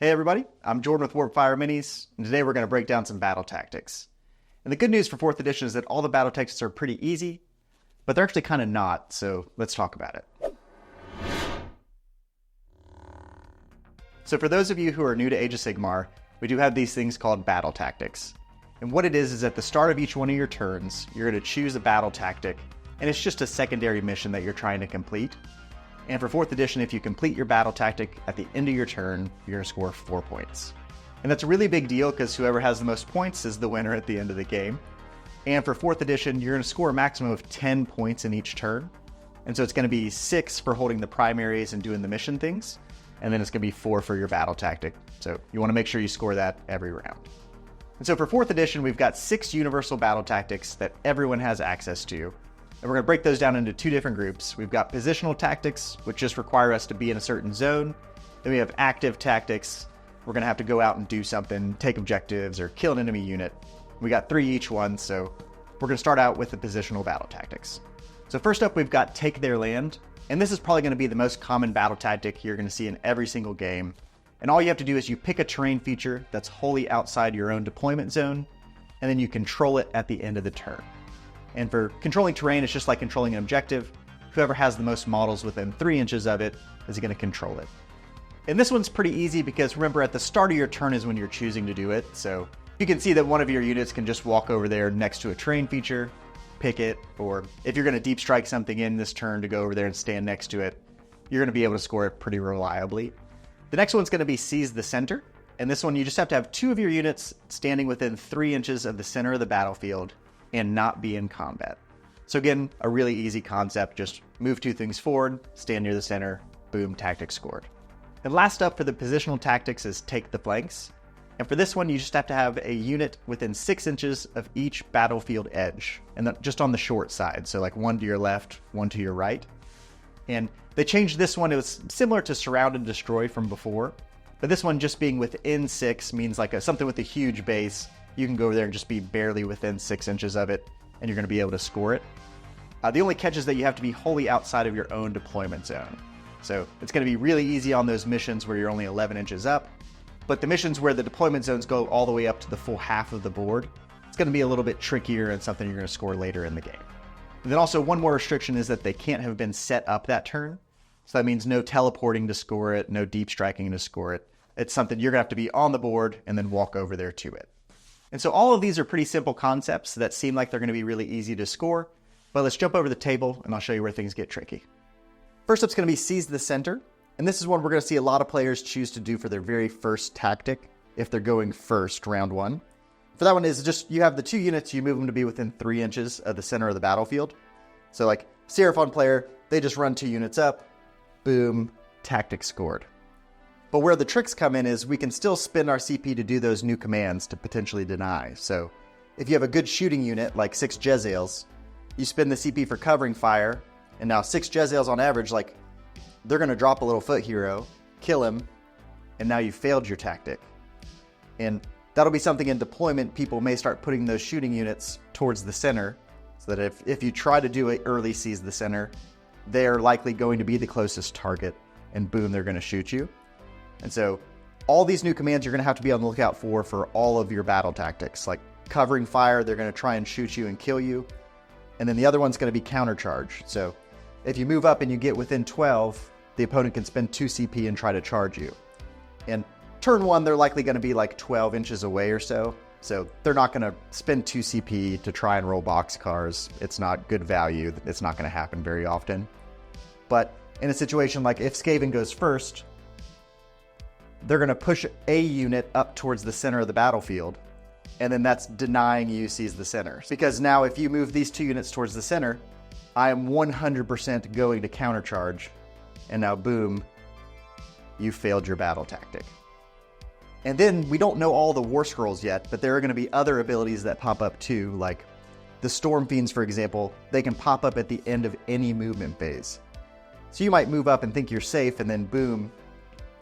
Hey everybody, I'm Jordan with Warp Fire Minis, and today we're going to break down some battle tactics. And the good news for 4th edition is that all the battle tactics are pretty easy, but they're actually kind of not, so let's talk about it. So for those of you who are new to Age of Sigmar, we do have these things called battle tactics. And what it is at the start of each one of your turns, you're going to choose a battle tactic, and it's just a secondary mission that you're trying to complete. And for 4th edition, if you complete your battle tactic at the end of your turn, you're going to score 4 points. And that's a really big deal because whoever has the most points is the winner at the end of the game. And for 4th edition, you're going to score a maximum of 10 points in each turn. And so it's going to be 6 for holding the primaries and doing the mission things. And then it's going to be 4 for your battle tactic. So you want to make sure you score that every round. And so for 4th edition, we've got 6 universal battle tactics that everyone has access to. And we're going to break those down into 2 different groups. We've got positional tactics, which just require us to be in a certain zone. Then we have active tactics. We're going to have to go out and do something, take objectives, or kill an enemy unit. We got 3 each one, so we're going to start out with the positional battle tactics. So first up, we've got Take Their Land. And this is probably going to be the most common battle tactic you're going to see in every single game. And all you have to do is you pick a terrain feature that's wholly outside your own deployment zone, and then you control it at the end of the turn. And for controlling terrain, it's just like controlling an objective. Whoever has the most models within 3 inches of it is going to control it. And this one's pretty easy because remember, at the start of your turn is when you're choosing to do it. So you can see that one of your units can just walk over there next to a terrain feature, pick it, or if you're going to deep strike something in this turn to go over there and stand next to it, you're going to be able to score it pretty reliably. The next one's going to be Seize the Center. And this one, you just have to have 2 of your units standing within 3 inches of the center of the battlefield and not be in combat. So again, a really easy concept, just move 2 things forward, stand near the center, boom, tactic scored. And last up for the positional tactics is Take the Flanks. And for this one, you just have to have a unit within 6 inches of each battlefield edge, and just on the short side, so like 1 to your left, 1 to your right. And they changed this one, it was similar to Surround and Destroy from before, but this one just being within 6 means like something with a huge base. You can go over there and just be barely within 6 inches of it, and you're going to be able to score it. The only catch is that you have to be wholly outside of your own deployment zone. So it's going to be really easy on those missions where you're only 11 inches up, but the missions where the deployment zones go all the way up to the full half of the board, it's going to be a little bit trickier and something you're going to score later in the game. And then also one more restriction is that they can't have been set up that turn. So that means no teleporting to score it, no deep striking to score it. It's something you're going to have to be on the board and then walk over there to it. And so all of these are pretty simple concepts that seem like they're going to be really easy to score, but let's jump over the table and I'll show you where things get tricky. First up's going to be Seize the Center, and this is one we're going to see a lot of players choose to do for their very first tactic if they're going first, round 1. For that one is just, you have the 2 units, you move them to be within 3 inches of the center of the battlefield. So like Seraphon player, they just run 2 units up, boom, tactic scored. But where the tricks come in is we can still spend our CP to do those new commands to potentially deny. So if you have a good shooting unit, like 6 Jezzails, you spend the CP for covering fire, and now 6 Jezzails on average, like, they're going to drop a little foot hero, kill him, and now you failed your tactic. And that'll be something in deployment, people may start putting those shooting units towards the center, so that if you try to do an early Seize the Center, they're likely going to be the closest target, and boom, they're going to shoot you. And so all these new commands you're going to have to be on the lookout for all of your battle tactics. Like covering fire, they're going to try and shoot you and kill you. And then the other one's going to be countercharge. So if you move up and you get within 12, the opponent can spend 2 CP and try to charge you. And turn 1, they're likely going to be like 12 inches away or so. So they're not going to spend 2 CP to try and roll boxcars. It's not good value. It's not going to happen very often. But in a situation like if Skaven goes first, they're going to push a unit up towards the center of the battlefield, and then that's denying you Seize the Center. Because now if you move these 2 units towards the center, I am 100% going to countercharge, and now boom, you failed your battle tactic. And then we don't know all the War Scrolls yet, but there are going to be other abilities that pop up too, like the Storm Fiends, for example. They can pop up at the end of any movement phase. So you might move up and think you're safe, and then boom,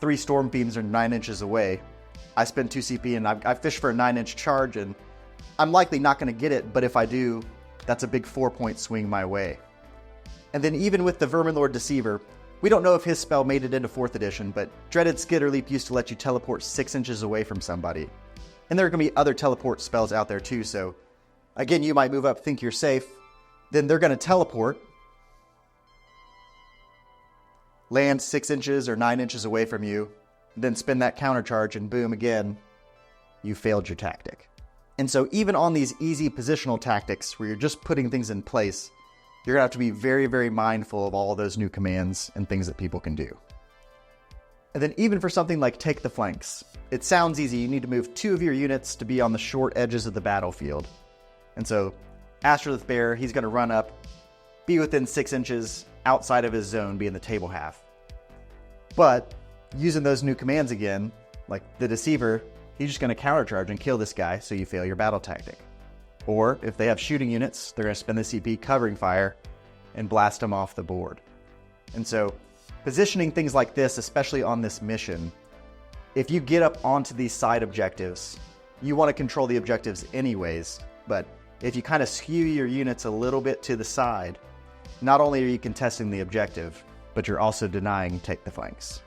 3 Storm Fiends are 9 inches away. I spend 2 CP and I fish for a 9-inch charge, and I'm likely not going to get it, but if I do, that's a big 4-point swing my way. And then even with the Verminlord Deceiver, We don't know if his spell made it into 4th edition, but Dreaded Skitterleap used to let you teleport 6 inches away from somebody. And there are going to be other teleport spells out there too, so again, you might move up, think you're safe, then they're going to teleport, land 6 inches or 9 inches away from you, then spin that counter charge, and boom, again, you failed your tactic. And so even on these easy positional tactics where you're just putting things in place, you're going to have to be very, very mindful of all those new commands and things that people can do. And then even for something like take the flanks, it sounds easy. You need to move 2 of your units to be on the short edges of the battlefield. And so Astrolith Bear, he's going to run up, be within 6 inches outside of his zone, be in the table half. But using those new commands again, like the Deceiver, he's just going to countercharge and kill this guy, so you fail your battle tactic. Or if they have shooting units, they're going to spend the CP covering fire and blast them off the board. And so positioning things like this, especially on this mission, if you get up onto these side objectives, you want to control the objectives anyways, but if you kind of skew your units a little bit to the side, not only are you contesting the objective, but you're also denying take the flanks.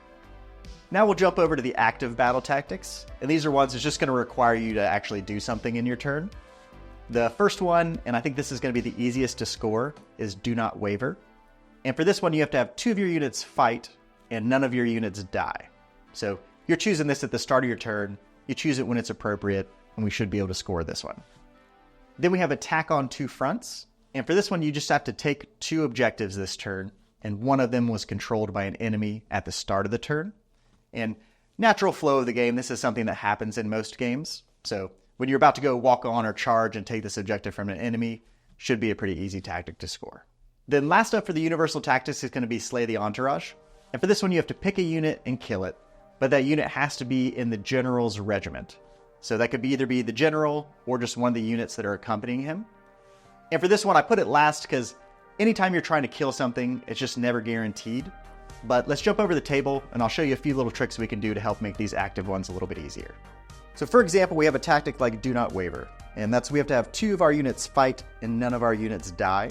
Now we'll jump over to the active battle tactics, and these are ones that's just going to require you to actually do something in your turn. The first one, and I think this is going to be the easiest to score, is Do Not Waver. And for this one, you have to have 2 of your units fight and none of your units die. So you're choosing this at the start of your turn, you choose it when it's appropriate, and we should be able to score this one. Then we have Attack on 2 Fronts, and for this one, you just have to take 2 objectives this turn, and one of them was controlled by an enemy at the start of the turn. And natural flow of the game, this is something that happens in most games. So when you're about to go walk on or charge and take this objective from an enemy, should be a pretty easy tactic to score. Then last up for the universal tactics is going to be Slay the Entourage. And for this one, you have to pick a unit and kill it, but that unit has to be in the general's regiment. So that could be either be the general or just one of the units that are accompanying him. And for this one, I put it last because anytime you're trying to kill something, it's just never guaranteed. But let's jump over the table and I'll show you a few little tricks we can do to help make these active ones a little bit easier. So for example, we have a tactic like Do Not Waver, and that's we have to have 2 of our units fight and none of our units die.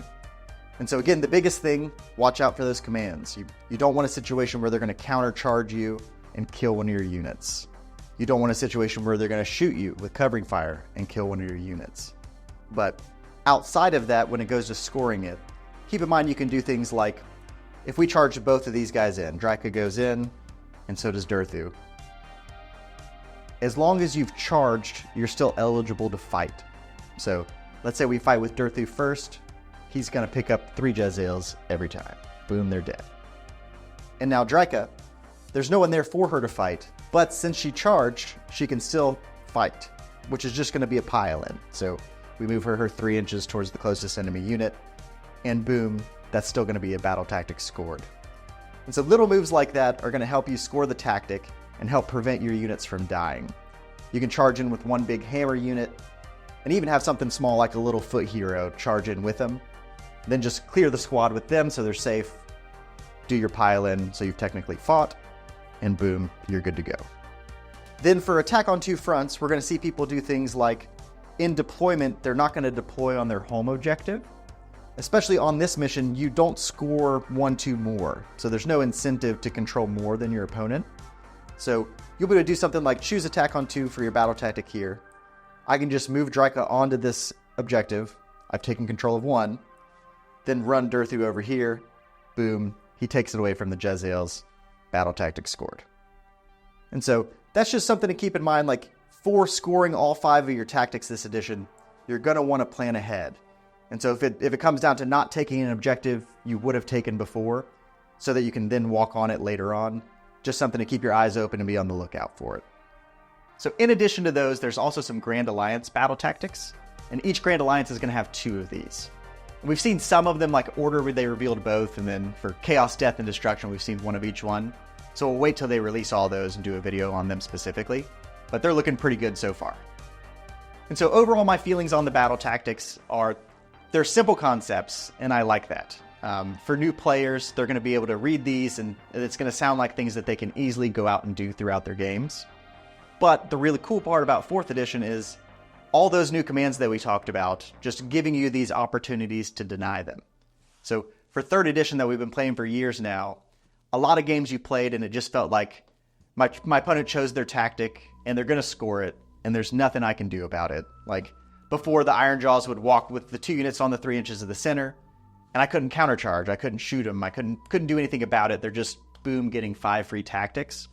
And so again, the biggest thing, watch out for those commands. You don't want a situation where they're going to countercharge you and kill one of your units. You don't want a situation where they're going to shoot you with covering fire and kill one of your units. But outside of that, when it goes to scoring it, keep in mind you can do things like, if we charge both of these guys in, Draca goes in, and so does Durthu. As long as you've charged, you're still eligible to fight. So let's say we fight with Durthu first, he's going to pick up 3 Jezzails every time. Boom, they're dead. And now Draca, there's no one there for her to fight, but since she charged, she can still fight, which is just going to be a pile-in. So we move her 3 inches towards the closest enemy unit, and boom, that's still going to be a battle tactic scored. And so little moves like that are going to help you score the tactic and help prevent your units from dying. You can charge in with one big hammer unit, and even have something small like a little foot hero charge in with them. Then just clear the squad with them so they're safe, do your pile in so you've technically fought, and boom, you're good to go. Then for Attack on 2 Fronts, we're going to see people do things like, in deployment, they're not going to deploy on their home objective. Especially on this mission, you don't score 1-2 more, so there's no incentive to control more than your opponent. So you'll be able to do something like choose Attack on 2 for your battle tactic here. I can just move Draca onto this objective. I've taken control of 1. Then run Durthu over here. Boom. He takes it away from the Jezzails. Battle tactic scored. And so that's just something to keep in mind. Like for scoring all 5 of your tactics this edition, you're going to want to plan ahead. And so if it comes down to not taking an objective you would have taken before, so that you can then walk on it later on, just something to keep your eyes open and be on the lookout for it. So in addition to those, there's also some Grand Alliance battle tactics, and each Grand Alliance is going to have 2 of these. And we've seen some of them like Order where they revealed both, and then for Chaos, Death, and Destruction we've seen 1 of each one. So we'll wait till they release all those and do a video on them specifically, but they're looking pretty good so far. And so overall my feelings on the battle tactics are, they're simple concepts, and I like that. For new players, they're going to be able to read these, and it's going to sound like things that they can easily go out and do throughout their games. But the really cool part about 4th edition is all those new commands that we talked about, just giving you these opportunities to deny them. So for 3rd edition that we've been playing for years now, a lot of games you played and it just felt like my opponent chose their tactic and they're going to score it and there's nothing I can do about it. Like before, the Iron Jaws would walk with the 2 units on the 3 inches of the center and I couldn't countercharge. I couldn't shoot them. I couldn't do anything about it. They're just, boom, getting 5 free tactics.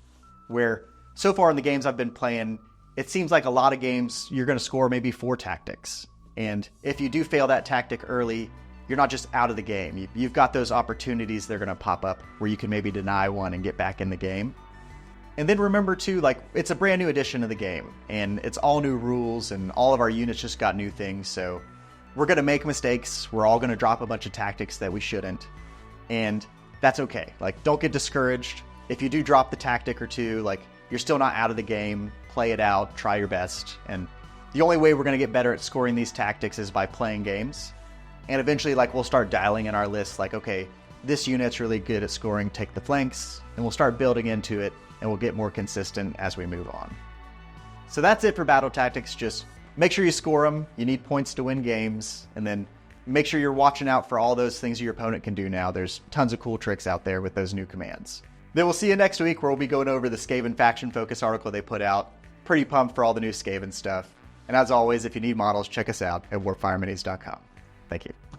Where so far in the games I've been playing, it seems like a lot of games you're going to score maybe 4 tactics. And if you do fail that tactic early, you're not just out of the game. You've got those opportunities that are going to pop up where you can maybe deny one and get back in the game. And then remember too, like, it's a brand new edition of the game and it's all new rules and all of our units just got new things. So we're going to make mistakes. We're all going to drop a bunch of tactics that we shouldn't. And that's okay. Like, don't get discouraged. If you do drop the tactic or 2, like, you're still not out of the game. Play it out, try your best. And the only way we're going to get better at scoring these tactics is by playing games. And eventually, like, we'll start dialing in our lists like, okay, this unit's really good at scoring, take the flanks, and we'll start building into it, and we'll get more consistent as we move on. So that's it for battle tactics. Just make sure you score them. You need points to win games, and then make sure you're watching out for all those things your opponent can do now. There's tons of cool tricks out there with those new commands. Then we'll see you next week where we'll be going over the Skaven Faction Focus article they put out. Pretty pumped for all the new Skaven stuff. And as always, if you need models, check us out at warpfireminis.com. Thank you.